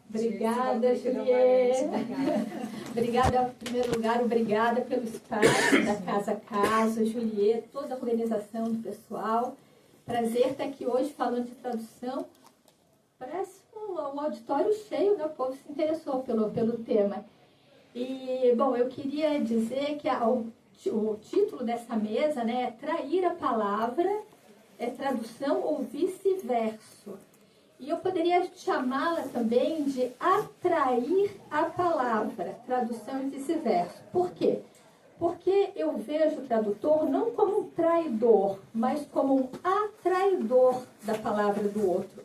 Obrigada, Juliette. Obrigada, em primeiro lugar, obrigada pelo espaço da Casa Caso, Juliette, toda a organização do pessoal. Prazer estar aqui hoje falando de tradução. Parece um auditório cheio, né? O povo se interessou pelo tema. E, bom, eu queria dizer que o título dessa mesa, né, é Trair a Palavra, é tradução ou vice-verso. E eu poderia chamá-la também de atrair a palavra, tradução e vice-versa. Por quê? Porque eu vejo o tradutor não como um traidor, mas como um atraidor da palavra do outro.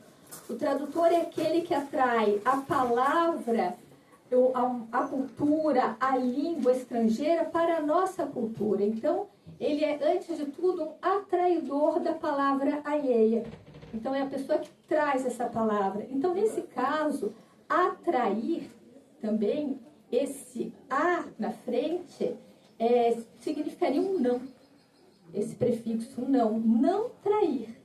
O tradutor é aquele que atrai a palavra, a cultura, a língua estrangeira para a nossa cultura. Então, ele é, antes de tudo, um atraidor da palavra alheia. Então, é a pessoa que traz essa palavra. Então, nesse caso, atrair também, esse A na frente, significaria um não. Esse prefixo não. Não trair.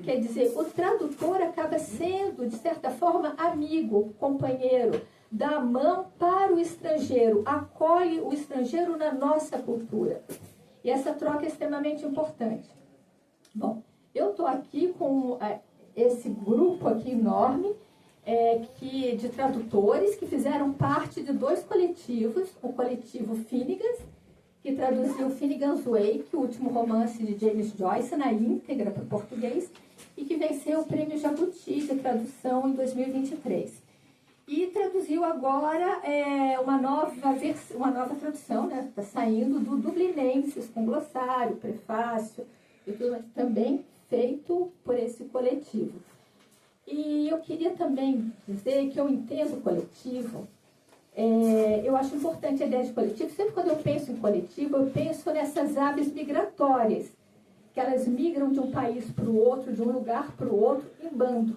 Quer dizer, o tradutor acaba sendo, de certa forma, amigo, companheiro, dá a mão para o estrangeiro, acolhe o estrangeiro na nossa cultura. E essa troca é extremamente importante. Bom, eu estou aqui com esse grupo aqui enorme de tradutores que fizeram parte de dois coletivos, o coletivo Finnegans, que traduziu Finnegans Wake, o último romance de James Joyce, na íntegra para o português, e que venceu o Prêmio Jabuti de Tradução em 2023. E traduziu agora uma nova tradução, né? Está saindo do Dublinenses, com glossário, prefácio e tudo mais, também feito por esse coletivo. E eu queria também dizer que eu entendo o coletivo, eu acho importante a ideia de coletivo. Sempre quando eu penso em coletivo, eu penso nessas aves migratórias, que elas migram de um país para o outro, de um lugar para o outro, em bando.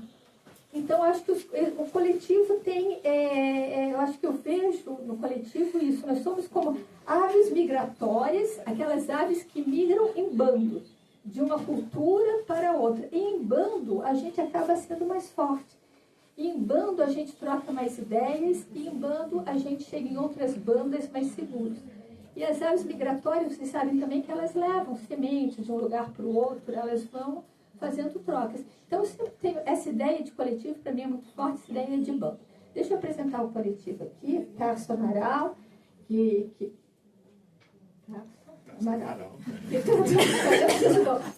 Então, eu acho que o coletivo tem, eu acho que eu vejo no coletivo isso, nós somos como aves migratórias, aquelas aves que migram em bando, de uma cultura para outra. E em bando, a gente acaba sendo mais forte. E em bando, a gente troca mais ideias, e em bando, a gente chega em outras bandas mais seguros. E as aves migratórias, vocês sabem também que elas levam sementes de um lugar para o outro, elas vão fazendo trocas. Então, eu sempre tenho essa ideia de coletivo, para mim é muito forte, essa ideia de bando. Deixa eu apresentar o coletivo aqui, Tarso Amaral,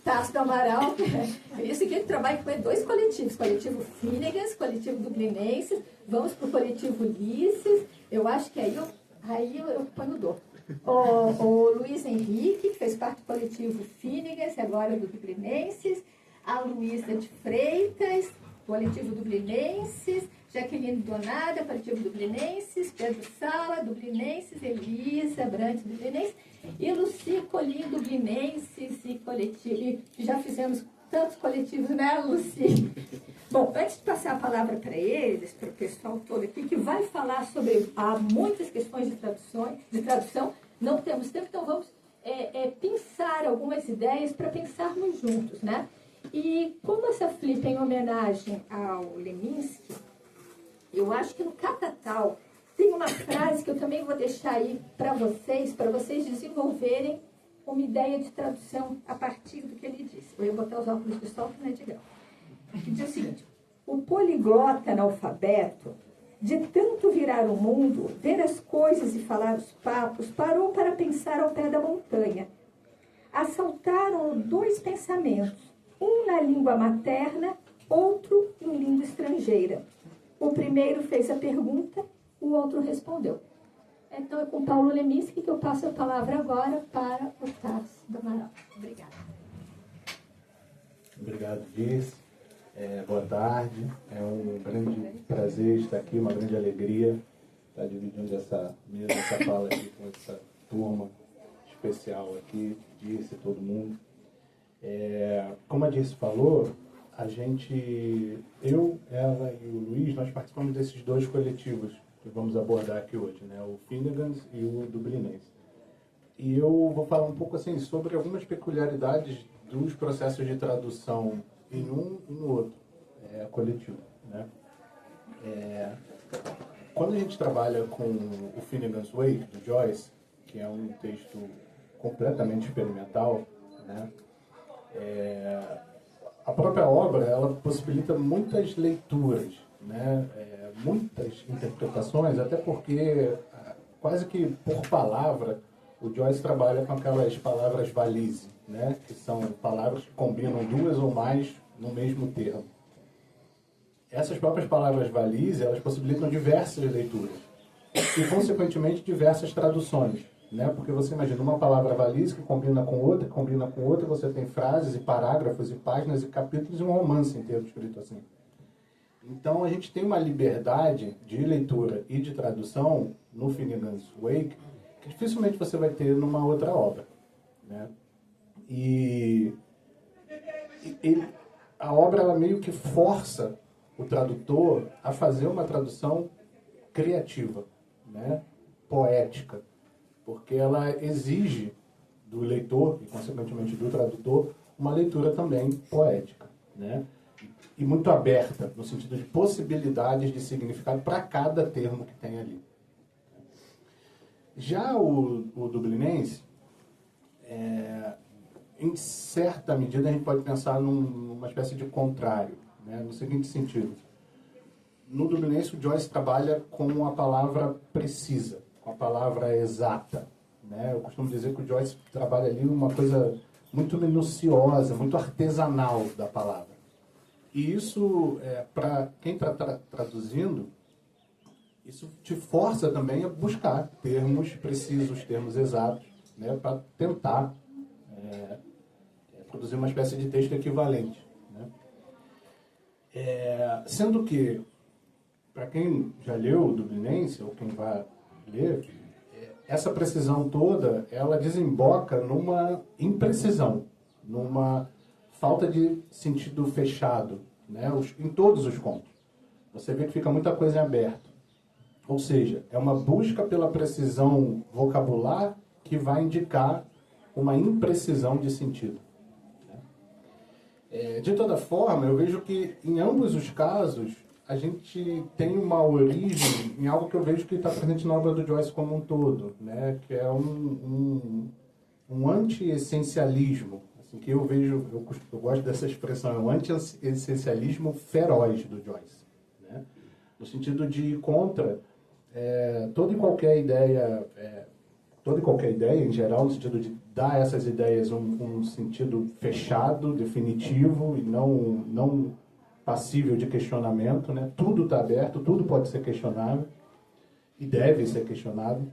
Tarso Amaral, isso aqui eu trabalho com dois coletivos, coletivo Finnegans, coletivo Dublinenses, vamos para o coletivo Ulisses, eu acho que aí eu ponho dor. O Luiz Henrique, que fez parte do coletivo Finnegans, agora do Dublinenses, a Luísa de Freitas, coletivo Dublinenses, Jaqueline Donada, coletivo Dublinenses, Pedro Sala, Dublinenses, Elisa Brandt, Dublinenses, e Luci Colim, Dublinenses e coletivo. E já fizemos tantos coletivos, né, Luci? Bom, antes de passar a palavra para eles, para o pessoal todo aqui, que vai falar sobre muitas questões de tradução, não temos tempo, então vamos pensar algumas ideias para pensarmos juntos, né? E como essa flip é em homenagem ao Leminski, eu acho que no Catatal tem uma frase que eu também vou deixar aí para vocês desenvolverem uma ideia de tradução a partir do que ele disse. Eu ia botar os óculos de sol, que não é de grau. Que diz o seguinte: o poliglota analfabeto, de tanto virar o mundo, ver as coisas e falar os papos, parou para pensar ao pé da montanha. Assaltaram-o dois pensamentos, um na língua materna, outro em língua estrangeira. O primeiro fez a pergunta, o outro respondeu. Então é com Paulo Leminski que eu passo a palavra agora para o Tarso Amaral. Obrigada. Obrigado, Vice. Boa tarde. É um grande prazer estar aqui, uma grande alegria estar dividindo essa mesa, essa fala aqui com essa turma especial aqui, Dirce e todo mundo. Como a Dirce falou, eu, ela e o Luiz, nós participamos desses dois coletivos que vamos abordar aqui hoje, né? O Finnegans e o Dublinense. E eu vou falar um pouco assim sobre algumas peculiaridades dos processos de tradução em um e no outro coletivo, né? Quando a gente trabalha com o Finnegan's Wake, do Joyce, que é um texto completamente experimental, né? A própria obra, ela possibilita muitas leituras, né? Muitas interpretações, até porque quase que por palavra o Joyce trabalha com aquelas palavras valise, né? Que são palavras que combinam duas ou mais no mesmo termo. Essas próprias palavras valise, elas possibilitam diversas leituras e, consequentemente, diversas traduções, né? Porque você imagina uma palavra valise que combina com outra, você tem frases e parágrafos e páginas e capítulos e um romance inteiro escrito assim. Então, a gente tem uma liberdade de leitura e de tradução no Finnegan's Wake que dificilmente você vai ter numa outra obra, né? A obra, ela meio que força o tradutor a fazer uma tradução criativa, né? Poética, porque ela exige do leitor e, consequentemente, do tradutor uma leitura também poética, né? E muito aberta, no sentido de possibilidades de significado para cada termo que tem ali. Já o dublinense, em certa medida, a gente pode pensar numa espécie de contrário, né? No seguinte sentido. No dublinense, o Joyce trabalha com a palavra precisa, com a palavra exata, né? Eu costumo dizer que o Joyce trabalha ali uma coisa muito minuciosa, muito artesanal da palavra. E isso, para quem está traduzindo, isso te força também a buscar termos precisos, termos exatos, né? Para tentar produzir uma espécie de texto equivalente, né? Sendo que, para quem já leu o Dublinense, ou quem vai ler, essa precisão toda, ela desemboca numa imprecisão, numa falta de sentido fechado, né? Em todos os contos. Você vê que fica muita coisa em aberto. Ou seja, é uma busca pela precisão vocabular que vai indicar uma imprecisão de sentido. De toda forma, eu vejo que em ambos os casos a gente tem uma origem em algo que eu vejo que está presente na obra do Joyce como um todo, né? Que é um anti-essencialismo, assim, que eu vejo, eu gosto dessa expressão, é um anti-essencialismo feroz do Joyce, né? No sentido de ir contra toda e qualquer ideia em geral, no sentido de dar a essas ideias um sentido fechado, definitivo e não passível de questionamento, né? Tudo está aberto, tudo pode ser questionável e deve ser questionado.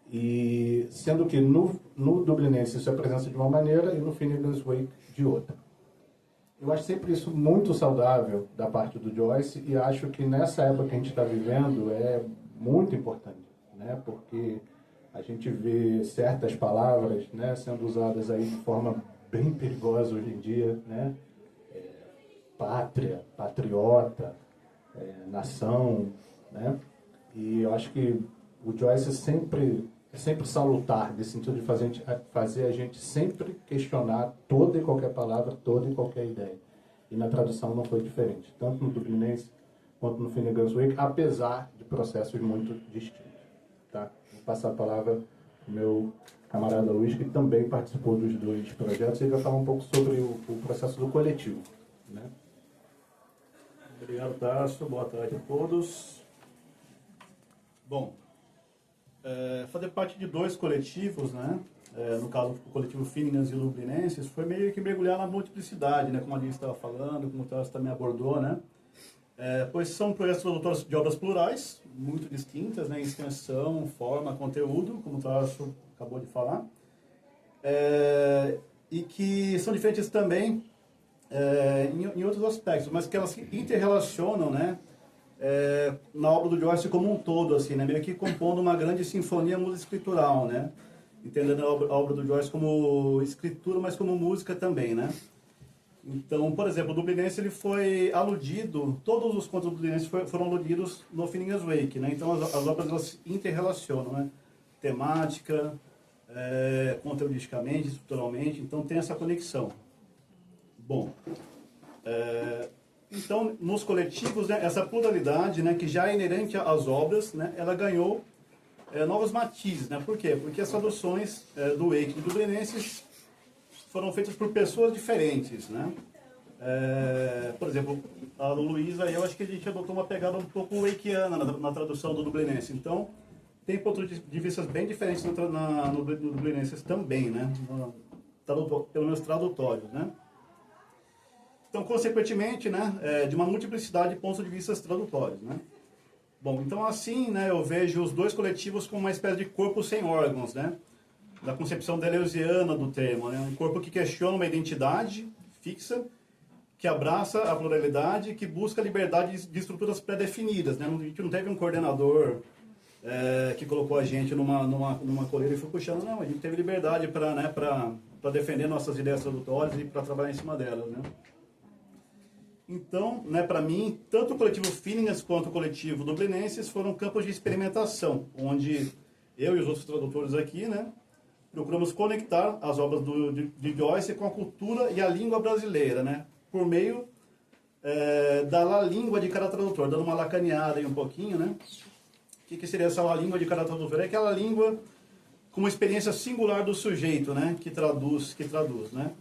E sendo que no Dublinense isso é presença de uma maneira e no Finnegan's Wake de outra. Eu acho sempre isso muito saudável da parte do Joyce e acho que nessa época que a gente está vivendo é muito importante, né? Porque a gente vê certas palavras, né, sendo usadas aí de forma bem perigosa hoje em dia, né? Pátria, patriota, nação, né? E eu acho que o Joyce é sempre salutar, nesse sentido de fazer a gente sempre questionar toda e qualquer palavra, toda e qualquer ideia. E na tradução não foi diferente, tanto no Dublinense quanto no Finnegan's Wake, apesar de processos muito distintos. Tá? Vou passar a palavra ao meu camarada Luiz, que também participou dos dois projetos, e ele vai falar um pouco sobre o processo do coletivo, né? Obrigado, Tasso. Boa tarde a todos. Bom, fazer parte de dois coletivos, né? No caso, o coletivo Finnegan's e Dublinenses, foi meio que mergulhar na multiplicidade, né? Como a Alice estava falando, como o Tasso também abordou, né? Pois são projetos produtores de obras plurais, muito distintas, né? Em extensão, forma, conteúdo, como o Tasso acabou de falar. E que são diferentes também em outros aspectos, mas que elas se interrelacionam, né? Na obra do Joyce como um todo, assim, né? Meio que compondo uma grande sinfonia musico-escritural, né? Entendendo a obra do Joyce como escritura, mas como música também, né? Então, por exemplo, o Dublinense ele foi aludido, todos os contos do Dublinense foram aludidos no Finnegan's Wake, né? Então as obras elas se interrelacionam, né? Temática, conteudisticamente, estruturalmente, então tem essa conexão. Bom, Então, nos coletivos, né, essa pluralidade, né, que já é inerente às obras, né, ela ganhou novos matizes, né? Por quê? Porque as traduções do Wake e do Belenenses foram feitas por pessoas diferentes, né? Por exemplo, a Luísa e eu acho que a gente adotou uma pegada um pouco wakeana na tradução do Dublinense. Então, tem pontos de vista bem diferentes no Dublinenses também, né? Pelo menos tradutórios, né? Então, consequentemente, né, de uma multiplicidade de pontos de vista tradutórios, né? Bom, então assim, né, eu vejo os dois coletivos como uma espécie de corpo sem órgãos, né? Da concepção deleuziana do termo, né? Um corpo que questiona uma identidade fixa, que abraça a pluralidade, que busca a liberdade de estruturas pré-definidas, né? A gente não teve um coordenador que colocou a gente numa coleira e foi puxando, não, a gente teve liberdade para defender nossas ideias tradutórias e para trabalhar em cima delas, né? Então, né, para mim, tanto o coletivo Finnegan quanto o coletivo Dublinenses foram campos de experimentação, onde eu e os outros tradutores aqui, né, procuramos conectar as obras de Joyce com a cultura e a língua brasileira, né, por meio da língua de cada tradutor, dando uma lacaneada aí um pouquinho, né. O que seria essa língua de cada tradutor? É aquela língua com uma experiência singular do sujeito, né, que traduz, né,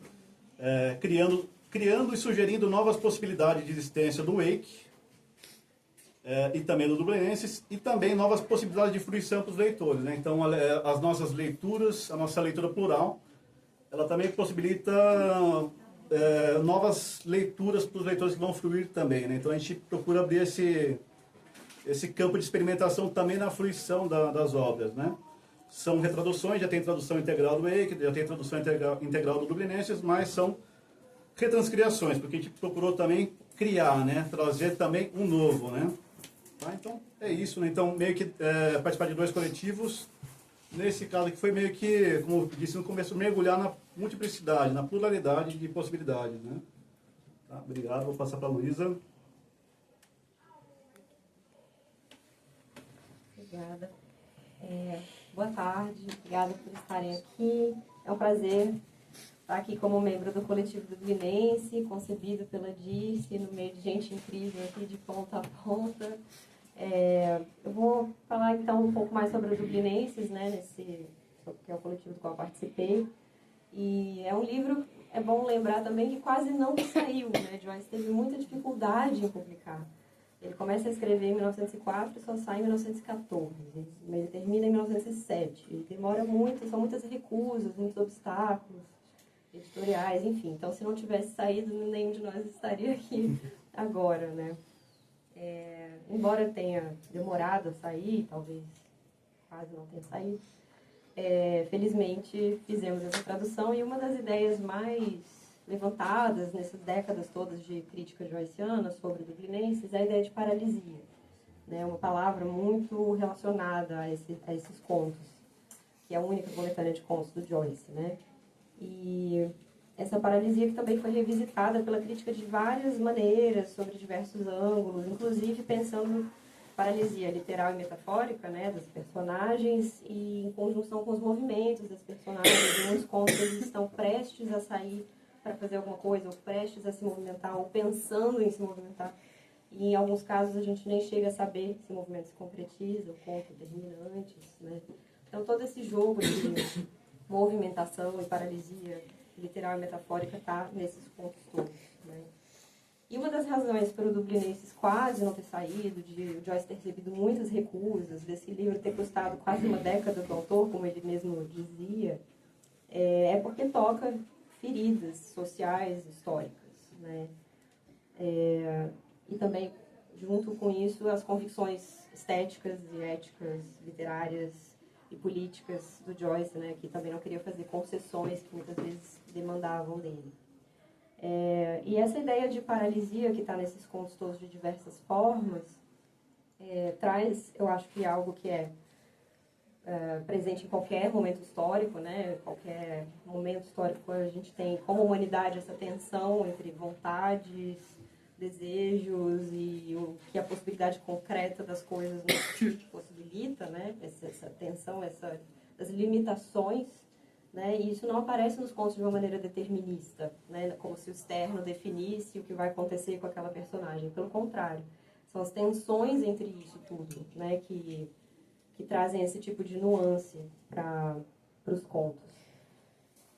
criando e sugerindo novas possibilidades de existência do Wake e também do Dublinenses, e também novas possibilidades de fruição para os leitores, né? Então, as nossas leituras, a nossa leitura plural, ela também possibilita novas leituras para os leitores que vão fruir também, né? Então, a gente procura abrir esse campo de experimentação também na fruição das obras, né? São retraduções, já tem tradução integral do Wake, já tem tradução integral do Dublinenses, mas são retranscriações, porque a gente procurou também criar, né? Trazer também um novo, né? Tá? Então, é isso, né? Então, meio que participar de dois coletivos, nesse caso aqui foi meio que, como eu disse no começo, mergulhar na multiplicidade, na pluralidade de possibilidades, né? Tá? Obrigado, vou passar para a Luísa. Obrigada. Boa tarde, obrigada por estarem aqui. É um prazer estar aqui como membro do coletivo Dublinense, concebido pela Dirce, no meio de gente incrível aqui de ponta a ponta. Eu vou falar então um pouco mais sobre o Dublinenses, né, que é o coletivo do qual participei. E é um livro, é bom lembrar também que quase não saiu, né? Joyce teve muita dificuldade em publicar. Ele começa a escrever em 1904 e só sai em 1914. Ele termina em 1907. Ele demora muito, são muitas recusas, muitos obstáculos editoriais, enfim. Então, se não tivesse saído, nenhum de nós estaria aqui agora, né? Embora tenha demorado a sair, talvez quase não tenha saído, felizmente fizemos essa tradução, e uma das ideias mais levantadas nessas décadas todas de crítica joyciana sobre Dublinenses é a ideia de paralisia, né? Uma palavra muito relacionada a esses contos, que é a única coletânea de contos do Joyce, né? E essa paralisia que também foi revisitada pela crítica de várias maneiras, sobre diversos ângulos, inclusive pensando paralisia literal e metafórica, né, das personagens, e em conjunção com os movimentos das personagens. Em muitos contos eles estão prestes a sair para fazer alguma coisa, ou prestes a se movimentar, ou pensando em se movimentar. E em alguns casos a gente nem chega a saber se o movimento se concretiza, o conto termina antes, né? Então todo esse jogo de movimentação e paralisia literal e metafórica está nesses contos todos, né? E uma das razões para o Dublinenses quase não ter saído, de o Joyce ter recebido muitas recusas, desse livro ter custado quase uma década do autor, como ele mesmo dizia, é porque toca feridas sociais, históricas, né? E também, junto com isso, as convicções estéticas e éticas, literárias e políticas do Joyce, né, que também não queria fazer concessões que muitas vezes demandavam dele. E essa ideia de paralisia que está nesses contos todos de diversas formas traz, eu acho que algo que é presente em qualquer momento histórico, né? Qualquer momento histórico a gente tem como humanidade essa tensão entre vontades, desejos e o que a possibilidade concreta das coisas nos possibilita, né? Essa tensão, as limitações né? E isso não aparece nos contos de uma maneira determinista, né? Como se o externo definisse o que vai acontecer com aquela personagem. Pelo contrário, são as tensões entre isso tudo, né? Que trazem esse tipo de nuance para os contos.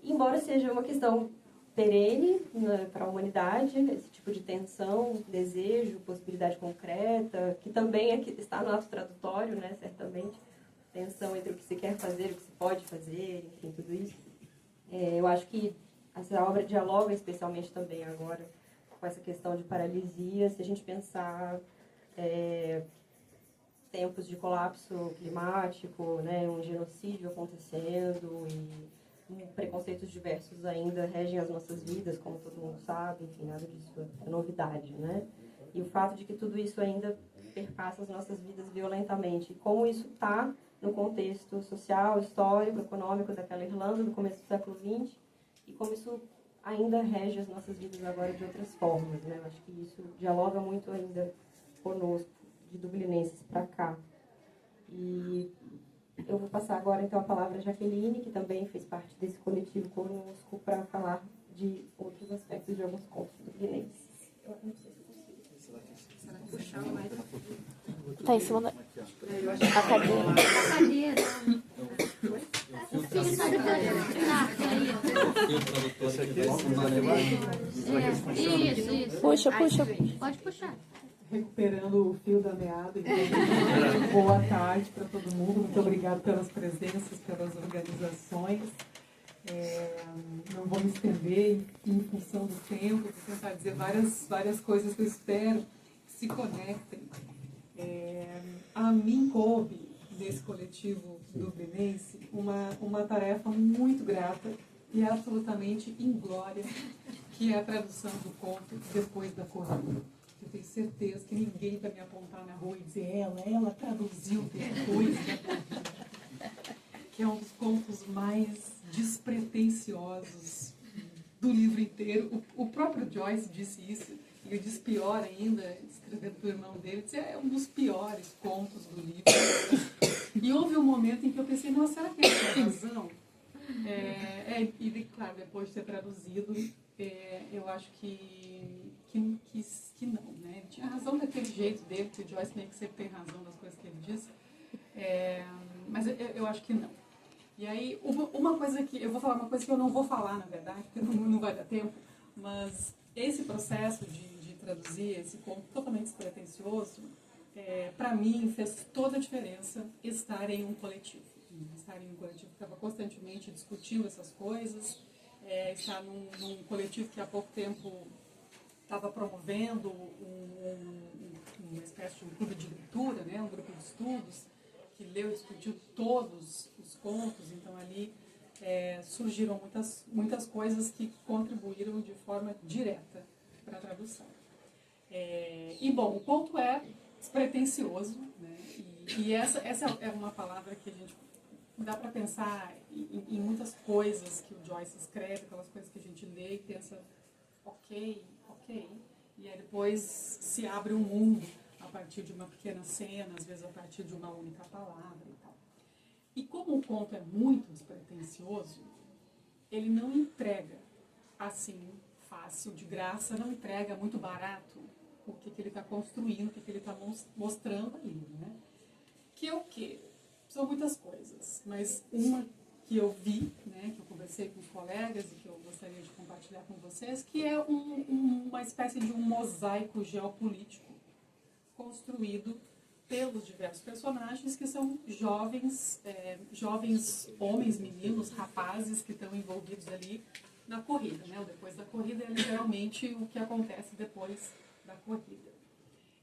Embora seja uma questão perene, né, para a humanidade, esse tipo de tensão, desejo, possibilidade concreta, que também está no ato tradutório, né, certamente, tensão entre o que se quer fazer, o que se pode fazer, enfim, tudo isso. Eu acho que essa obra dialoga especialmente também agora com essa questão de paralisia, se a gente pensar tempos de colapso climático, né, um genocídio acontecendo e preconceitos diversos ainda regem as nossas vidas, como todo mundo sabe, enfim, nada disso é novidade, né? E o fato de que tudo isso ainda perpassa as nossas vidas violentamente, e como isso está no contexto social, histórico, econômico daquela Irlanda do começo do século XX, e como isso ainda rege as nossas vidas agora de outras formas, né? Eu acho que isso dialoga muito ainda conosco, de dublinenses para cá. E eu vou passar agora, então, a palavra a Jaqueline, que também fez parte desse coletivo conosco, para falar de outros aspectos de alguns contos dublinenses. Eu não sei se eu consigo. Será que puxar mais? Tá em cima da a cadeira. A cadeira. O filho tá Isso. Puxa. Pode puxar. Recuperando o fio da meada. Então, boa tarde para todo mundo. Muito obrigada pelas presenças, pelas organizações. Não vou me estender em função do tempo, vou tentar dizer várias coisas que eu espero que se conectem. A mim coube, desse coletivo dublinense, uma tarefa muito grata e absolutamente inglória, que é a tradução do conto Depois da Corrida. Eu tenho certeza que ninguém vai me apontar na rua e dizer ela traduziu Depois da Corrida, que é um dos contos mais despretensiosos do livro inteiro. O próprio Joyce disse isso, e eu disse pior ainda, escrevendo para o irmão dele, disse, é um dos piores contos do livro. E houve um momento em que eu pensei, nossa, será que ele tem razão? E claro, depois de ter traduzido, eu acho que não, né? Ele tinha razão daquele jeito dele, que o Joyce meio que sempre tem razão das coisas que ele diz, mas eu acho que não. E aí, uma coisa que... Eu vou falar uma coisa que eu não vou falar, na verdade, porque não vai dar tempo, mas esse processo de traduzir esse conto totalmente despretensioso, para mim, fez toda a diferença estar em um coletivo. Estar em um coletivo que estava constantemente discutindo essas coisas, estar num coletivo que há pouco tempo estava promovendo uma espécie de um clube de leitura, né, um grupo de estudos, que leu e discutiu todos os contos. Então ali surgiram muitas coisas que contribuíram de forma direta para a tradução. Bom, o conto é despretensioso, né, e essa é uma palavra que a gente dá para pensar em muitas coisas que o Joyce escreve, aquelas coisas que a gente lê e pensa, ok, e aí depois se abre um mundo a partir de uma pequena cena, às vezes a partir de uma única palavra e tal. E como o conto é muito despretensioso, ele não entrega assim, fácil, de graça, não entrega muito barato o que ele está construindo, o que ele está mostrando ali, né? Que é o quê? São muitas coisas, mas uma que eu vi, né, que eu conversei com os colegas e que eu gostaria de compartilhar com vocês, que é uma espécie de um mosaico geopolítico construído pelos diversos personagens que são jovens homens, meninos, rapazes que estão envolvidos ali na corrida, né? O depois da corrida é literalmente o que acontece depois da corrida.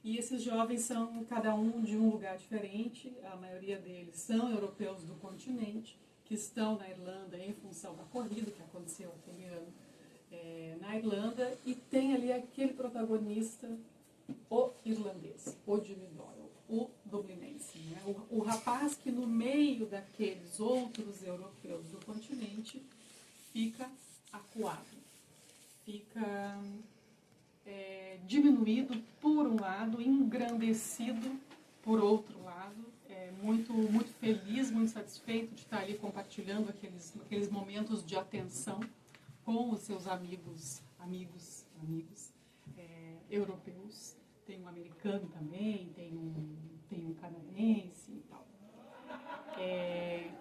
E esses jovens são cada um de um lugar diferente, a maioria deles são europeus do continente, que estão na Irlanda em função da corrida que aconteceu aquele ano na Irlanda, e tem ali aquele protagonista, o irlandês, o Jimmy Doyle, o dublinense, né? O rapaz que no meio daqueles outros europeus do continente fica acuado, fica diminuído por um lado, engrandecido por outro lado, muito feliz, muito satisfeito de estar ali compartilhando aqueles momentos de atenção com os seus amigos europeus. Tem um americano também, tem um canadense e tal.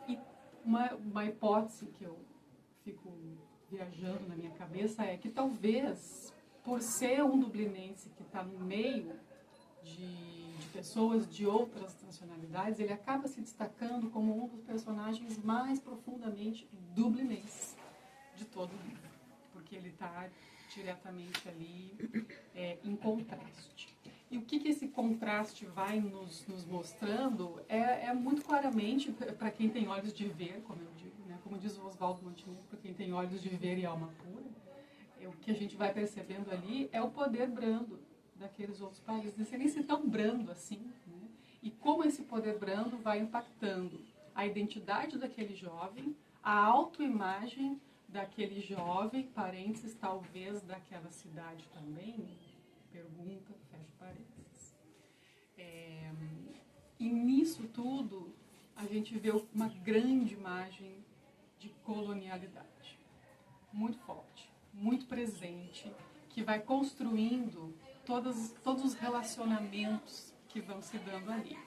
E uma hipótese que eu fico viajando na minha cabeça é que talvez, por ser um dublinense que está no meio de pessoas de outras nacionalidades, ele acaba se destacando como um dos personagens mais profundamente dublinenses de todo o livro, porque ele está diretamente ali em contraste. E o que esse contraste vai nos mostrando é muito claramente, para quem tem olhos de ver, como eu digo, né, como diz o Oswaldo Montenegro, para quem tem olhos de ver e alma pura, o que a gente vai percebendo ali é o poder brando daqueles outros países, não sei nem se tão brando assim, né? E como esse poder brando vai impactando a identidade daquele jovem, a autoimagem daquele jovem, parênteses, talvez daquela cidade também, pergunta, fecha parênteses. E nisso tudo, a gente vê uma grande imagem de colonialidade, muito forte, muito presente, que vai construindo todos os relacionamentos que vão se dando ali.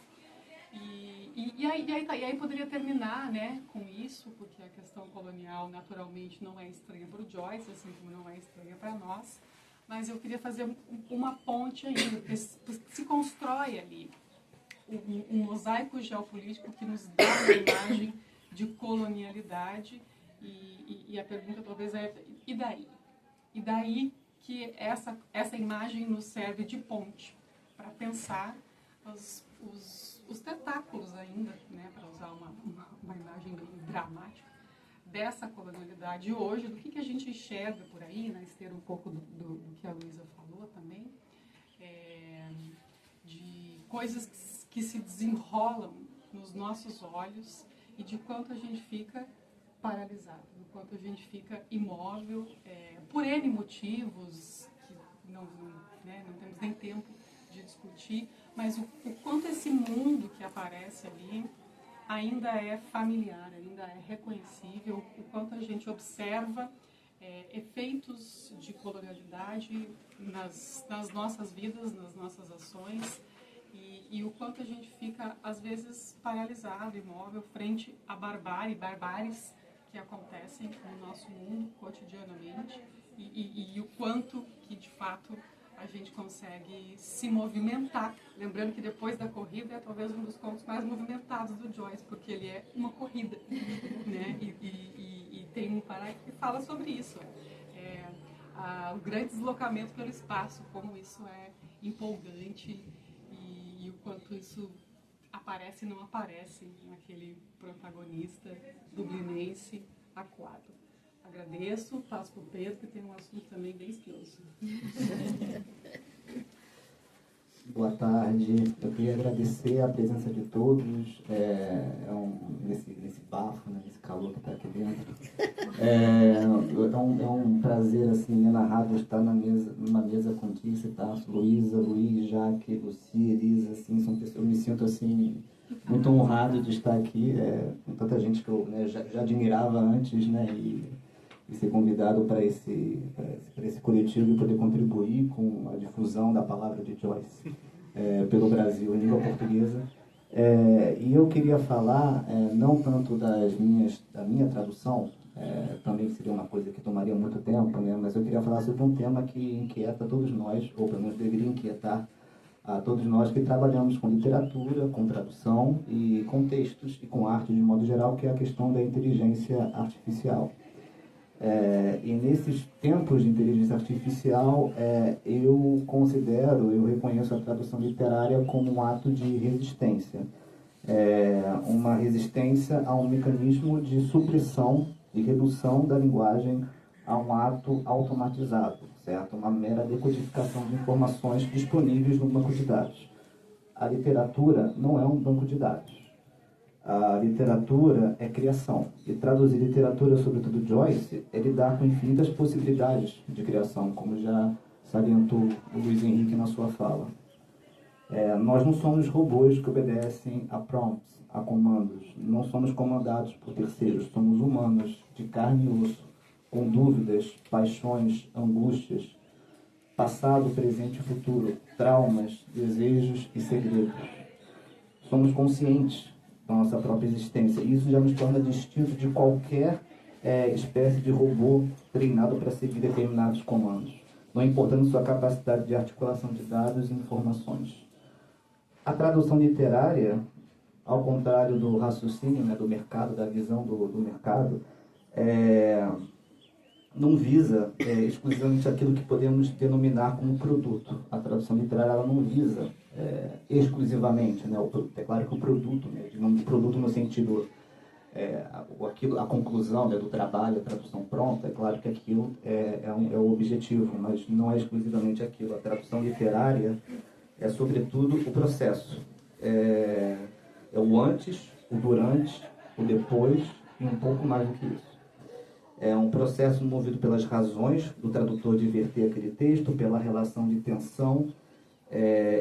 E aí poderia terminar, né, com isso, porque a questão colonial naturalmente não é estranha para o Joyce, assim como não é estranha para nós, mas eu queria fazer uma ponte ainda, porque se constrói ali um mosaico geopolítico que nos dá uma imagem de colonialidade, e a pergunta talvez é, e daí? E daí que essa imagem nos serve de ponte para pensar os tentáculos ainda, né, para usar uma imagem bem dramática, dessa colonialidade hoje, do que a gente enxerga por aí, na esteira um pouco do que a Luísa falou também, de coisas que se desenrolam nos nossos olhos e de quanto a gente fica paralisado, do quanto a gente fica imóvel, por N motivos, que não temos nem tempo de discutir, mas o quanto esse mundo que aparece ali ainda é familiar, ainda é reconhecível, o quanto a gente observa efeitos de colonialidade nas nossas vidas, nas nossas ações, e o quanto a gente fica, às vezes, paralisado, imóvel, frente a barbáries que acontecem no nosso mundo cotidianamente, e o quanto que, de fato, a gente consegue se movimentar. Lembrando que depois da corrida é talvez um dos contos mais movimentados do Joyce, porque ele é uma corrida, né? E tem um parágrafo que fala sobre isso. O grande deslocamento pelo espaço, como isso é empolgante e o quanto isso aparece e não aparece naquele protagonista dublinense acuado. Agradeço, passo para o Pedro, que tem um assunto também bem espioso. Boa tarde. Eu queria agradecer a presença de todos nesse bafo, né, nesse calor que está aqui dentro. É um prazer assim, inenarrável estar numa mesa com Dirce, Tasso, Luísa, Luiz, Jaque, Lucia, Elisa. Assim, são pessoas, eu me sinto assim, muito honrado de estar aqui, com tanta gente que eu, né, já admirava antes, né, e ser convidado para esse coletivo e poder contribuir com a difusão da palavra de Joyce pelo Brasil, em língua portuguesa. E eu queria falar, não tanto da minha tradução, também seria uma coisa que tomaria muito tempo, né, mas eu queria falar sobre um tema que inquieta todos nós, ou pelo menos deveria inquietar a todos nós que trabalhamos com literatura, com tradução e com textos e com arte de modo geral, que é a questão da inteligência artificial. E nesses tempos de inteligência artificial, eu reconheço a tradução literária como um ato de resistência. Uma resistência a um mecanismo de supressão e redução da linguagem a um ato automatizado, certo? Uma mera decodificação de informações disponíveis no banco de dados. A literatura não é um banco de dados. A literatura é criação. E traduzir literatura, sobretudo Joyce, é lidar com infinitas possibilidades de criação, como já salientou o Luiz Henrique na sua fala. Nós não somos robôs que obedecem a prompts, a comandos. Não somos comandados por terceiros. Somos humanos, de carne e osso, com dúvidas, paixões, angústias, passado, presente e futuro, traumas, desejos e segredos. Somos conscientes da nossa própria existência. E isso já nos torna distintos de qualquer espécie de robô treinado para seguir determinados comandos, não importando sua capacidade de articulação de dados e informações. A tradução literária, ao contrário do raciocínio, né, do mercado, da visão do mercado, não visa exclusivamente aquilo que podemos denominar como produto. A tradução literária ela não visa exclusivamente, né, é claro que o produto, né, digamos, produto no sentido, a conclusão, né, do trabalho, a tradução pronta, é claro que aquilo é o objetivo, mas não é exclusivamente aquilo. A tradução literária é, sobretudo, o processo. É o antes, o durante, o depois e um pouco mais do que isso. É um processo movido pelas razões do tradutor de verter aquele texto, pela relação de tensão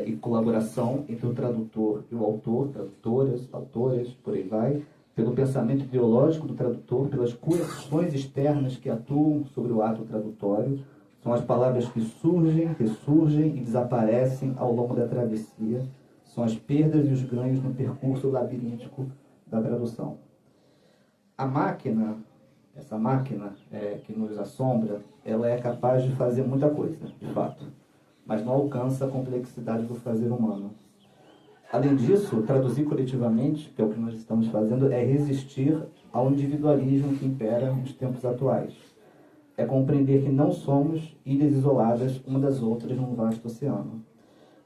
e colaboração entre o tradutor e o autor, tradutoras, autoras, por aí vai, pelo pensamento ideológico do tradutor, pelas coerções externas que atuam sobre o ato tradutório. São as palavras que surgem, ressurgem e desaparecem ao longo da travessia. São as perdas e os ganhos no percurso labiríntico da tradução. A máquina, essa máquina que nos assombra, ela é capaz de fazer muita coisa, de fato, mas não alcança a complexidade do fazer humano. Além disso, traduzir coletivamente, que é o que nós estamos fazendo, é resistir ao individualismo que impera nos tempos atuais. É compreender que não somos ilhas isoladas uma das outras num vasto oceano.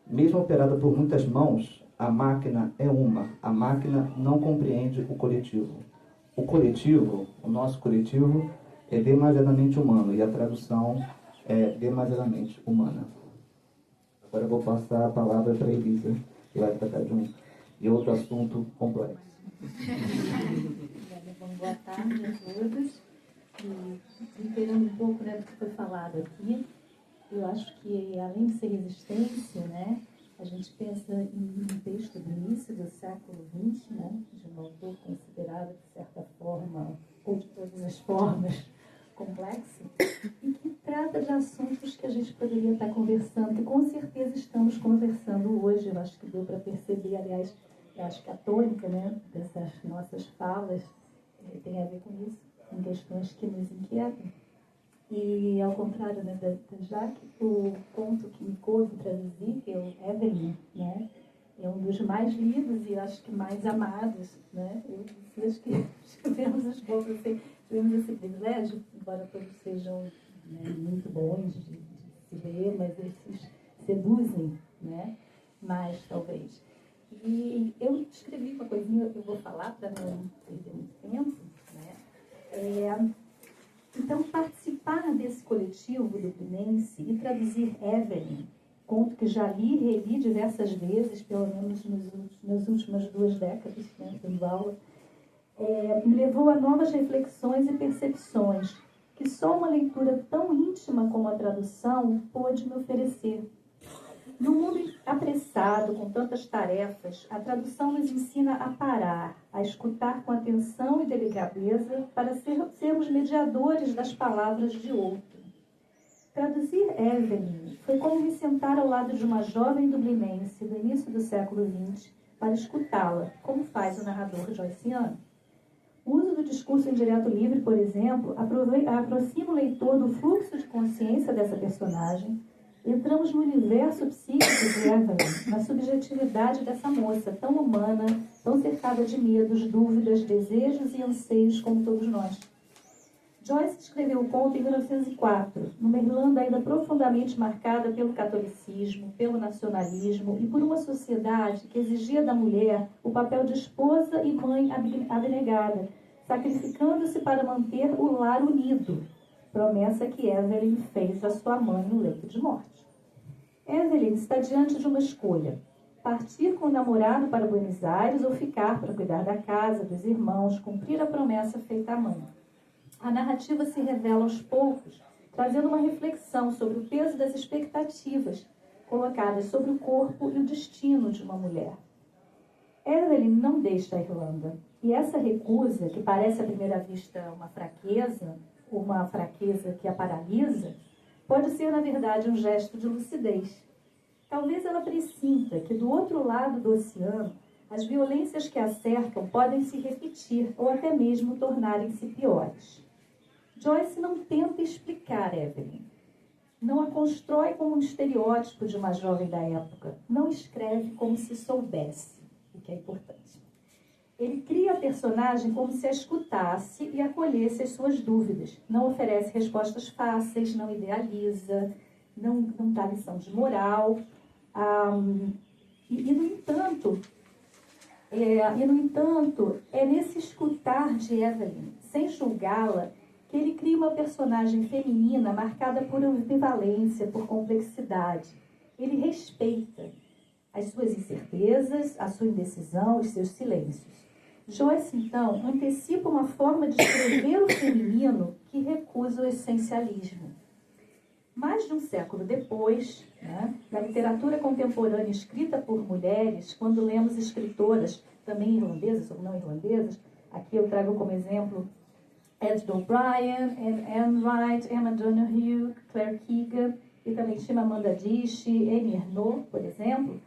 Mesmo operada por muitas mãos, a máquina é uma. A máquina não compreende o coletivo. O coletivo, o nosso coletivo, é demasiadamente humano e a tradução é demasiadamente humana. Agora eu vou passar a palavra para a Elisa, que vai tratar de outro assunto complexo. Boa tarde a todos. Reiterando um pouco, né, do que foi falado aqui, eu acho que, além de ser resistência, né, a gente pensa em um texto do início do século XX, né, de um autor considerado, de certa forma, ou de todas as formas, complexo, e que trata de assuntos que a gente poderia estar conversando, que com certeza estamos conversando hoje. Eu acho que deu para perceber, aliás, eu acho que a tônica, né, dessas nossas falas tem a ver com isso, com questões que nos inquietam. E, ao contrário, né, da Jaque, o conto que me coube traduzir, que é o Evelyn, né, é um dos mais lidos e acho que mais amados, né? Eu acho que tivemos esse privilégio, embora todos sejam, né, muito bons de se ler, mas esses seduzem, né, mais talvez. E eu escrevi uma coisinha que eu vou falar para não perder muito tempo, né? Então, participar desse coletivo do Fluminense e traduzir Evelyn, conto que já li e reli diversas vezes, pelo menos nas últimas 2 décadas, né, dando aula, me levou a novas reflexões e percepções que só uma leitura tão íntima como a tradução pôde me oferecer. No mundo apressado, com tantas tarefas, a tradução nos ensina a parar, a escutar com atenção e delicadeza para sermos mediadores das palavras de outro. Traduzir Evelyn foi como me sentar ao lado de uma jovem dublinense do início do século XX para escutá-la, como faz o narrador joyciano. O uso do discurso indireto livre, por exemplo, aproxima o leitor do fluxo de consciência dessa personagem. Entramos no universo psíquico de Evelyn, na subjetividade dessa moça, tão humana, tão cercada de medos, dúvidas, desejos e anseios como todos nós. Joyce escreveu o conto em 1904, numa Irlanda ainda profundamente marcada pelo catolicismo, pelo nacionalismo e por uma sociedade que exigia da mulher o papel de esposa e mãe abnegada, sacrificando-se para manter o lar unido, promessa que Evelyn fez à sua mãe no leito de morte. Evelyn está diante de uma escolha: partir com o namorado para Buenos Aires ou ficar para cuidar da casa, dos irmãos, cumprir a promessa feita à mãe. A narrativa se revela aos poucos, trazendo uma reflexão sobre o peso das expectativas, colocadas sobre o corpo e o destino de uma mulher. Evelyn não deixa a Irlanda. E essa recusa, que parece à primeira vista uma fraqueza que a paralisa, pode ser, na verdade, um gesto de lucidez. Talvez ela pressinta que, do outro lado do oceano, as violências que a cercam podem se repetir ou até mesmo tornarem-se piores. Joyce não tenta explicar Evelyn. Não a constrói como um estereótipo de uma jovem da época. Não escreve como se soubesse, o que é importante. Ele cria a personagem como se a escutasse e acolhesse as suas dúvidas. Não oferece respostas fáceis, não idealiza, não dá lição de moral. No entanto, é nesse escutar de Evelyn, sem julgá-la, que ele cria uma personagem feminina marcada por ambivalência, por complexidade. Ele respeita as suas incertezas, a sua indecisão, os seus silêncios. Joyce, então, antecipa uma forma de escrever o feminino que recusa o essencialismo. Mais de um século depois, na literatura contemporânea escrita por mulheres, quando lemos escritoras, também irlandesas ou não irlandesas, aqui eu trago como exemplo Edith O'Brien, Anne Wright, Emma Donoghue, Claire Keegan e também Chimamanda Adichie, Annie Ernaux, por exemplo,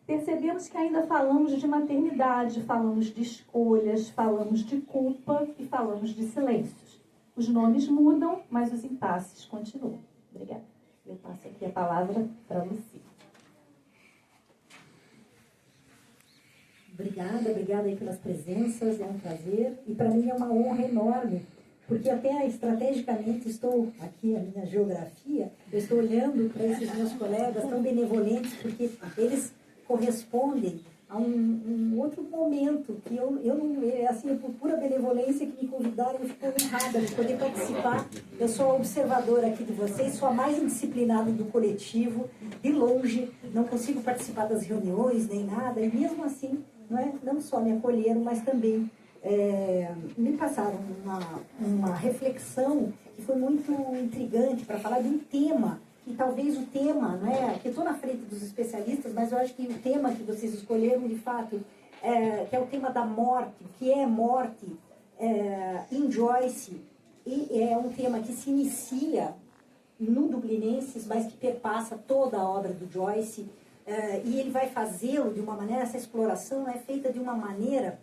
percebemos que ainda falamos de maternidade, falamos de escolhas, falamos de culpa e falamos de silêncios. Os nomes mudam, mas os impasses continuam. Obrigada. Eu passo aqui a palavra para a Lucy. Obrigada aí pelas presenças, é um prazer. E para mim é uma honra enorme, porque até estrategicamente estou aqui, a minha geografia, eu estou olhando para esses meus colegas tão benevolentes, porque eles correspondem a um outro momento que eu não, assim, por pura benevolência que me convidaram, eu fico honrada de poder participar. Eu sou a observadora aqui de vocês, sou a mais indisciplinada do coletivo, de longe, não consigo participar das reuniões nem nada, e mesmo assim, não só me acolheram, mas também me passaram uma reflexão que foi muito intrigante para falar de um tema. E talvez o tema, que eu estou na frente dos especialistas, mas eu acho que o tema que vocês escolheram, de fato, que é o tema da morte, o que é morte em Joyce, e é um tema que se inicia no Dublinenses, mas que perpassa toda a obra do Joyce, e ele vai fazê-lo de uma maneira, essa exploração é feita de uma maneira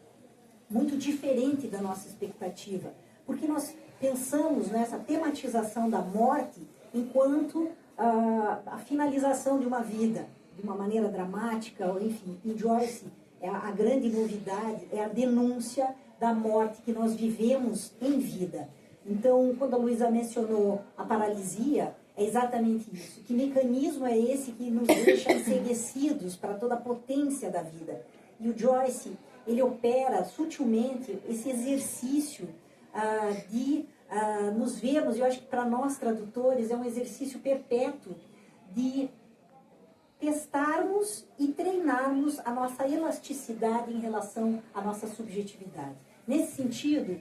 muito diferente da nossa expectativa, porque nós pensamos nessa tematização da morte enquanto a finalização de uma vida, de uma maneira dramática, ou enfim, em Joyce, a grande novidade é a denúncia da morte que nós vivemos em vida. Então, quando a Luísa mencionou a paralisia, é exatamente isso. Que mecanismo é esse que nos deixa enceguecidos para toda a potência da vida? E o Joyce, ele opera sutilmente esse exercício de nos vermos, e eu acho que para nós tradutores é um exercício perpétuo de testarmos e treinarmos a nossa elasticidade em relação à nossa subjetividade. Nesse sentido,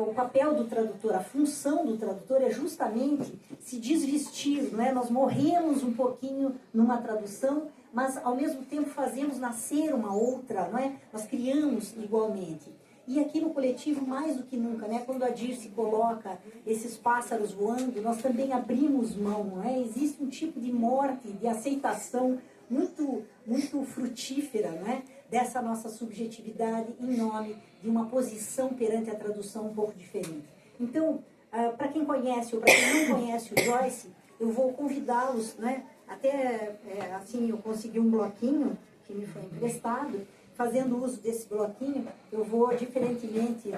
o papel do tradutor, a função do tradutor é justamente se desvestir, Nós morremos um pouquinho numa tradução, mas ao mesmo tempo fazemos nascer uma outra, Nós criamos igualmente. E aqui no coletivo, mais do que nunca, quando a Dirce coloca esses pássaros voando, nós também abrimos mão, Existe um tipo de morte, de aceitação muito, muito frutífera, dessa nossa subjetividade em nome de uma posição perante a tradução um pouco diferente. Então, para quem conhece ou para quem não conhece o Joyce, eu vou convidá-los, até assim eu consegui um bloquinho que me foi emprestado. Fazendo uso desse bloquinho, eu vou, diferentemente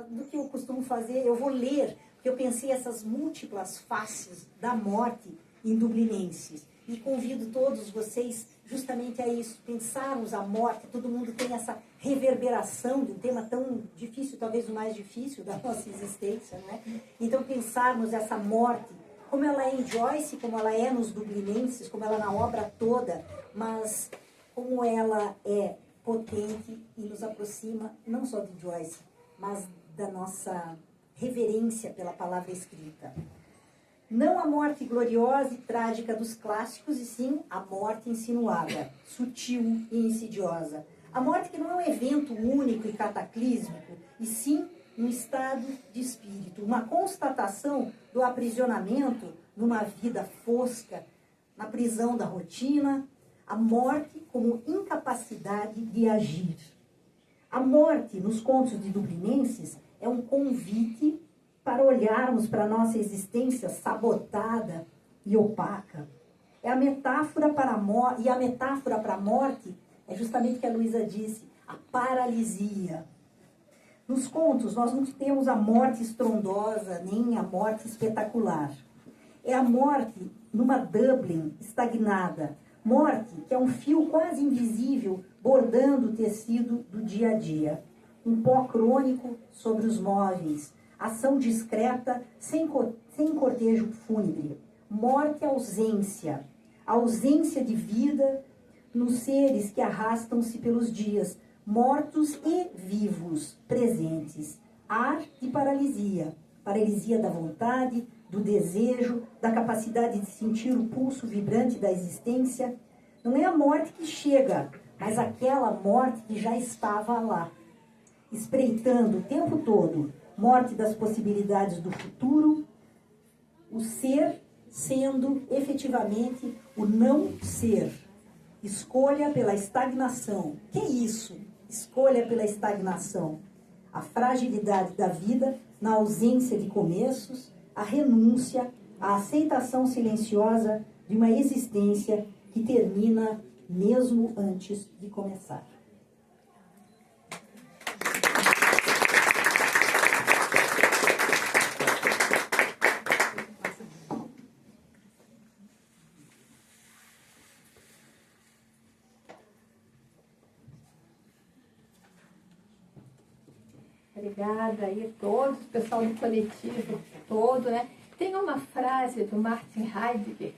do que eu costumo fazer, eu vou ler, porque eu pensei essas múltiplas faces da morte em Dublinenses. E convido todos vocês justamente a isso, pensarmos a morte, todo mundo tem essa reverberação de um tema tão difícil, talvez o mais difícil da nossa existência, Então, pensarmos essa morte, como ela é em Joyce, como ela é nos Dublinenses, como ela é na obra toda, mas como ela é potente e nos aproxima não só de Joyce, mas da nossa reverência pela palavra escrita. Não a morte gloriosa e trágica dos clássicos, e sim a morte insinuada, sutil e insidiosa. A morte que não é um evento único e cataclísmico, e sim um estado de espírito, uma constatação do aprisionamento numa vida fosca, na prisão da rotina, a morte como incapacidade de agir. A morte, nos contos de Dublinenses, é um convite para olharmos para a nossa existência sabotada e opaca. É a metáfora para a morte, e a metáfora para a morte é justamente o que a Luísa disse, a paralisia. Nos contos, nós não temos a morte estrondosa, nem a morte espetacular. É a morte numa Dublin estagnada. Morte que é um fio quase invisível bordando o tecido do dia a dia. Um pó crônico sobre os móveis. Ação discreta, sem cortejo fúnebre. Morte ausência. Ausência de vida nos seres que arrastam-se pelos dias, mortos e vivos, presentes. Ar de paralisia. Paralisia da vontade, do desejo, da capacidade de sentir o pulso vibrante da existência. Não é a morte que chega, mas aquela morte que já estava lá, espreitando o tempo todo. Morte das possibilidades do futuro, o ser sendo efetivamente o não ser. Escolha pela estagnação. Que é isso? Escolha pela estagnação. A fragilidade da vida na ausência de começos, a renúncia, a aceitação silenciosa de uma existência que termina mesmo antes de começar. Obrigada aí a todos, o pessoal do coletivo todo, né? Tem uma frase do Martin Heidegger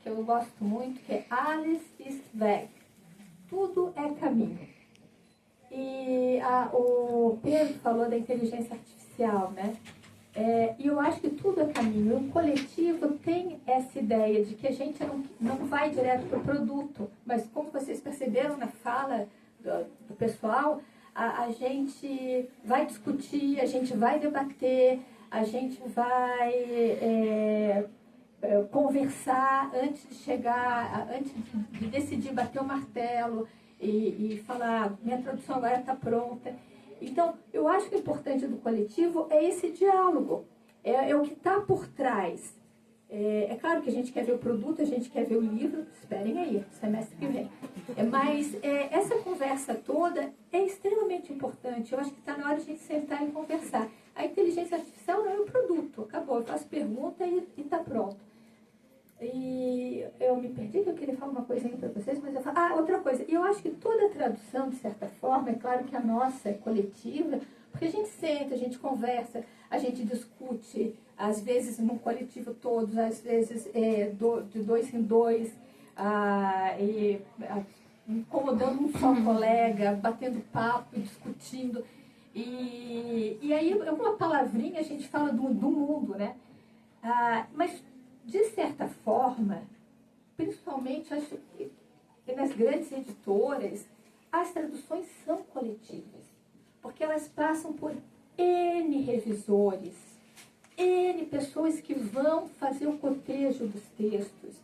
que eu gosto muito, que é Alles ist Weg. Tudo é caminho. E o Pedro falou da inteligência artificial, né? E eu acho que tudo é caminho. O coletivo tem essa ideia de que a gente não vai direto para o produto, mas como vocês perceberam na fala do pessoal, a gente vai discutir, a gente vai debater, a gente vai conversar antes de chegar, antes de decidir bater o martelo e falar, minha tradução agora está pronta. Então, eu acho que o importante do coletivo é esse diálogo, é o que está por trás. É claro que a gente quer ver o produto, a gente quer ver o livro, esperem aí, semestre que vem. Mas essa conversa toda é extremamente importante. Eu acho que está na hora de a gente sentar e conversar. A inteligência artificial não é um produto, acabou, eu faço pergunta e está pronto. E eu me perdi, que eu queria falar uma coisa para vocês, mas eu falo... outra coisa. Eu acho que toda tradução, de certa forma, é claro que a nossa é coletiva, porque a gente senta, a gente conversa, a gente discute, às vezes num coletivo todos, às vezes de dois em dois, incomodando um só colega, batendo papo, discutindo. E aí, uma palavrinha, a gente fala do mundo, né? Mas, de certa forma, principalmente, acho que nas grandes editoras, as traduções são coletivas, porque elas passam por N revisores, N pessoas que vão fazer o cotejo dos textos.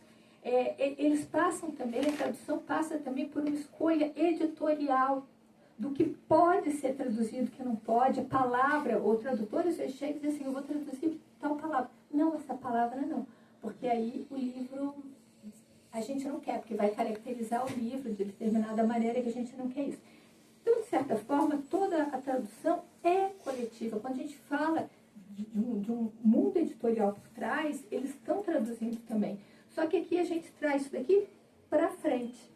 Eles passam também, a tradução passa também por uma escolha editorial do que pode ser traduzido, que não pode. A palavra, o tradutor às vezes chega e diz assim, eu vou traduzir tal palavra. Não, essa palavra não, porque aí o livro a gente não quer, porque vai caracterizar o livro de determinada maneira que a gente não quer isso. Então, de certa forma, toda a tradução é coletiva. Quando a gente fala de um mundo editorial por trás, eles estão traduzindo também. Só que aqui a gente traz isso daqui para frente.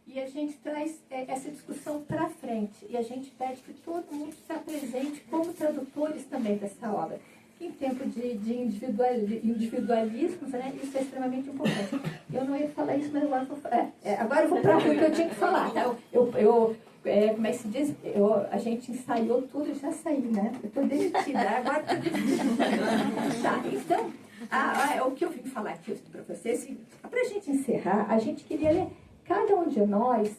E a gente traz essa discussão para frente. E a gente pede que todo mundo se apresente como tradutores também dessa obra. Em tempo de individualismos, né, isso é extremamente importante. Eu não ia falar isso, mas agora eu vou para o que eu tinha que falar. Tá? Como é que se diz? A gente ensaiou tudo e já saí, né? Eu estou demitida, agora estou demitida. Tá, então, O que eu vim falar aqui para vocês, para a gente encerrar, a gente queria ler, cada um de nós,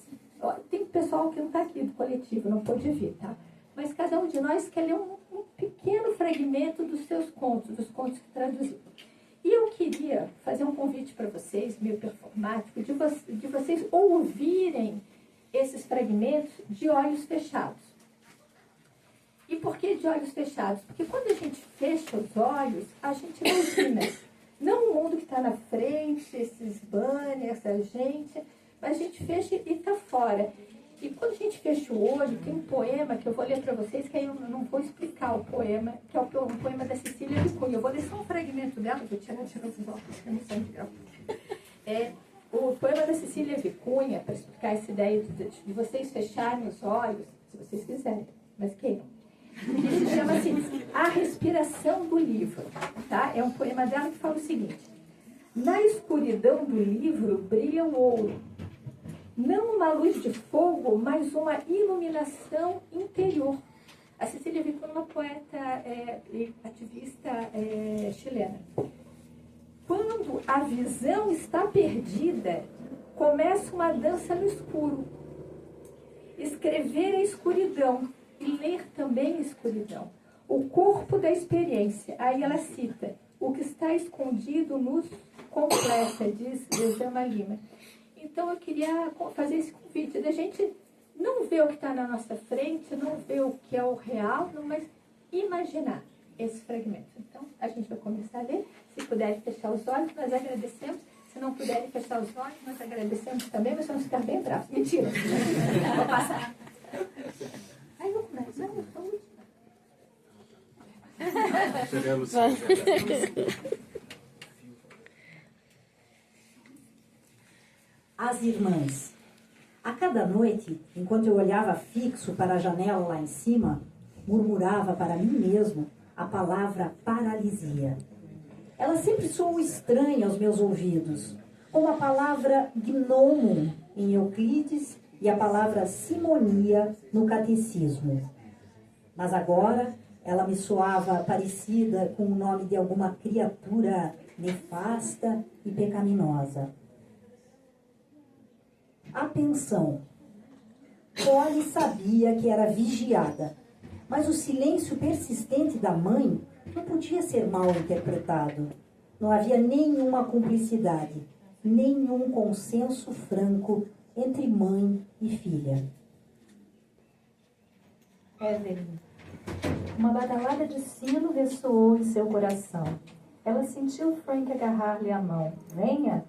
tem pessoal que não está aqui do coletivo, não pôde vir, tá? Mas cada um de nós quer ler um pequeno fragmento dos seus contos, dos contos que traduziu. E eu queria fazer um convite para vocês, meio performático, de vocês ouvirem esses fragmentos de olhos fechados. E por que de olhos fechados? Porque quando a gente fecha os olhos, a gente imagina, não o mundo que está na frente, esses banners, a gente, mas a gente fecha e está fora. E quando a gente fecha o olho, tem um poema que eu vou ler para vocês, que aí eu não vou explicar o poema, que é um poema da Cecília Vicunha. Eu vou ler só um fragmento dela, vou tirar de novo os óculos, que eu não sei legal. O poema da Cecília Vicunha, para explicar essa ideia de vocês fecharem os olhos, se vocês quiserem, mas queiram. Ele se chama assim, A Respiração do Livro. Tá? É um poema dela que fala o seguinte: na escuridão do livro brilha o ouro. Não uma luz de fogo, mas uma iluminação interior. A Cecília Vicunha é uma poeta e ativista chilena. Quando a visão está perdida, começa uma dança no escuro. Escrever a escuridão e ler também a escuridão. O corpo da experiência. Aí ela cita: o que está escondido nos completa, diz Djalma Lima. Então eu queria fazer esse convite da gente não ver o que está na nossa frente, não ver o que é o real, mas imaginar esse fragmento. Então a gente vai começar a ler. Se puderem fechar os olhos, nós agradecemos. Se não puderem fechar os olhos, nós agradecemos também, mas vamos ficar bem bravos. Mentira! Vou passar. Aí eu começo. Eu sou última. As irmãs. A cada noite, enquanto eu olhava fixo para a janela lá em cima, murmurava para mim mesmo a palavra paralisia. Ela sempre soou estranha aos meus ouvidos, como a palavra gnomon em Euclides e a palavra simonia no catecismo. Mas agora ela me soava parecida com o nome de alguma criatura nefasta e pecaminosa. Atenção. Polly sabia que era vigiada, mas o silêncio persistente da mãe não podia ser mal interpretado. Não havia nenhuma cumplicidade, nenhum consenso franco entre mãe e filha. Evelyn. Uma badalada de sino ressoou em seu coração. Ela sentiu Frank agarrar-lhe a mão. Venha!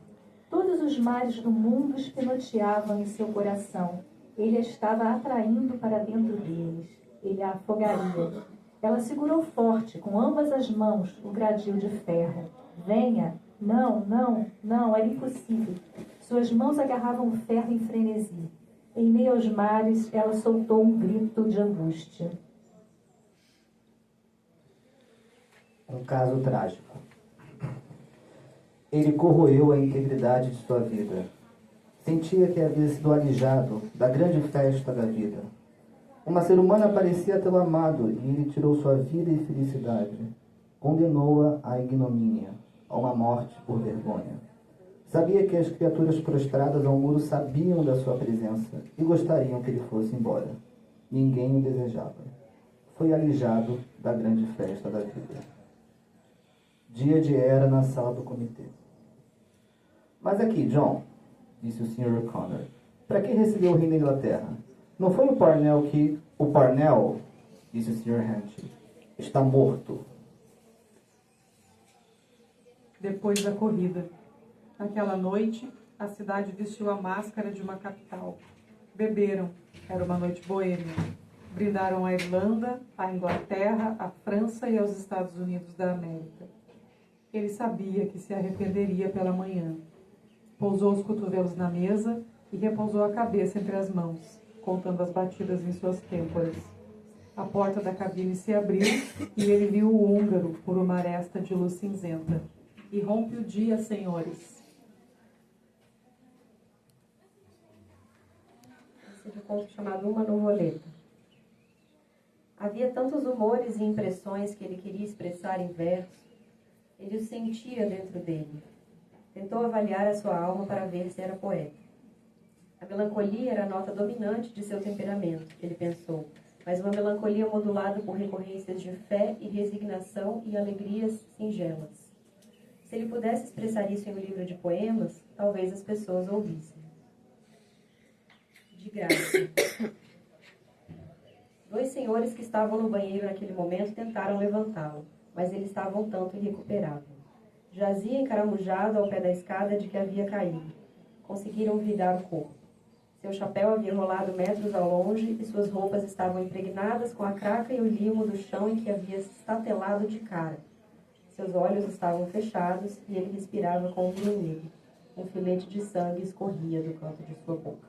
Todos os mares do mundo espinoteavam em seu coração. Ele a estava atraindo para dentro deles. Ele a afogaria. Ela segurou forte, com ambas as mãos, o gradil de ferro. Venha! Não, não, não, era impossível. Suas mãos agarravam o ferro em frenesi. Em meio aos mares, ela soltou um grito de angústia. Um caso trágico. Ele corroeu a integridade de sua vida. Sentia que havia sido alijado da grande festa da vida. Uma ser humana parecia tê-lo amado e ele tirou sua vida e felicidade. Condenou-a à ignomínia, a uma morte por vergonha. Sabia que as criaturas prostradas ao muro sabiam da sua presença e gostariam que ele fosse embora. Ninguém o desejava. Foi alijado da grande festa da vida. Dia de era na sala do comitê. Mas aqui, John, disse o Sr. O'Connor, para que recebeu o rei da Inglaterra? Não foi o Parnell que... O Parnell, disse o Sr. Hampshire, está morto. Depois da corrida. Naquela noite, a cidade vestiu a máscara de uma capital. Beberam. Era uma noite boêmia. Brindaram a Irlanda, a Inglaterra, a França e aos Estados Unidos da América. Ele sabia que se arrependeria pela manhã. Pousou os cotovelos na mesa e repousou a cabeça entre as mãos, contando as batidas em suas têmporas. A porta da cabine se abriu e ele viu o húngaro por uma aresta de luz cinzenta. E rompe o dia, senhores. Esse é um conto chamado Uma Borboleta. Havia tantos humores e impressões que ele queria expressar em verso. Ele o sentia dentro dele. Tentou avaliar a sua alma para ver se era poeta. A melancolia era a nota dominante de seu temperamento, ele pensou, mas uma melancolia modulada por recorrências de fé e resignação e alegrias singelas. Se ele pudesse expressar isso em um livro de poemas, talvez as pessoas ouvissem. De graça. 2 senhores que estavam no banheiro naquele momento tentaram levantá-lo, mas ele estava um tanto irrecuperável. Jazia encaramujado ao pé da escada de que havia caído. Conseguiram virar o corpo. Seu chapéu havia rolado metros ao longe e suas roupas estavam impregnadas com a craca e o limo do chão em que havia se estatelado de cara. Seus olhos estavam fechados e ele respirava com um vinho negro. Um filete de sangue escorria do canto de sua boca.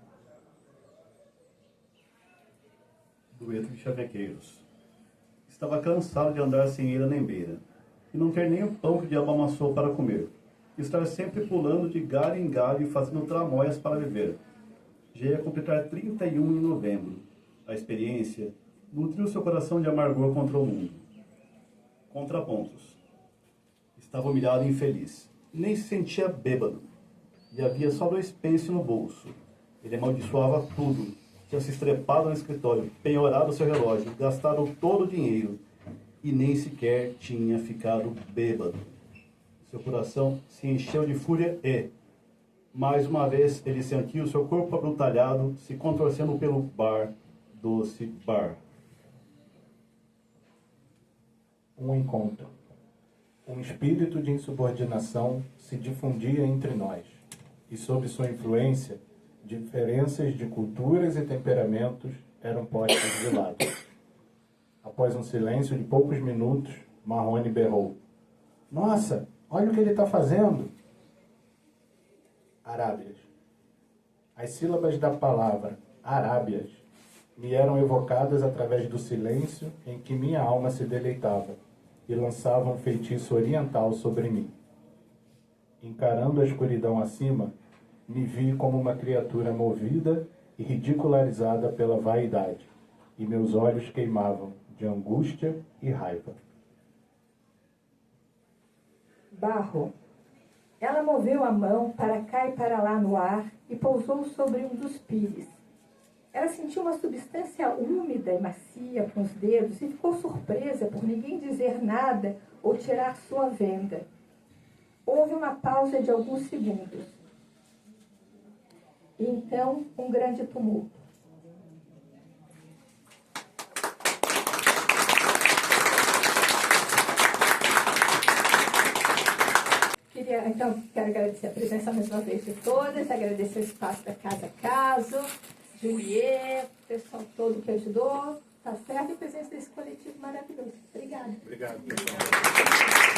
Dueto de chavequeiros. Estava cansado de andar sem eira nem beira, e não ter nem o pão que o diabo amassou para comer, e estar sempre pulando de galho em galho e fazendo tramóias para viver. Já ia completar 31 em novembro. A experiência nutriu seu coração de amargor contra o mundo. Contrapontos. Estava humilhado e infeliz. Nem se sentia bêbado. E havia só 2 pence no bolso. Ele amaldiçoava tudo. Tinha se estrepado no escritório, penhorado seu relógio, gastado todo o dinheiro e nem sequer tinha ficado bêbado. Seu coração se encheu de fúria e, mais uma vez, ele sentiu seu corpo abrutalhado se contorcendo pelo bar, doce bar. Um encontro. Um espírito de insubordinação se difundia entre nós, e sob sua influência, diferenças de culturas e temperamentos eram postas de lado. Após um silêncio de poucos minutos, Marrone berrou: "Nossa, olha o que ele está fazendo!" Arábias. As sílabas da palavra Arábias me eram evocadas através do silêncio em que minha alma se deleitava e lançava um feitiço oriental sobre mim. Encarando a escuridão acima, me vi como uma criatura movida e ridicularizada pela vaidade, e meus olhos queimavam de angústia e raiva. Barro. Ela moveu a mão para cá e para lá no ar e pousou sobre um dos pires. Ela sentiu uma substância úmida e macia com os dedos e ficou surpresa por ninguém dizer nada ou tirar sua venda. Houve uma pausa de alguns segundos. E então, um grande tumulto. Então, quero agradecer a presença mais uma vez de todas, agradecer o espaço da Casa Caso, Juliet, o pessoal todo que ajudou, tá certo? E a presença desse coletivo maravilhoso. Obrigada. Obrigado, pessoal.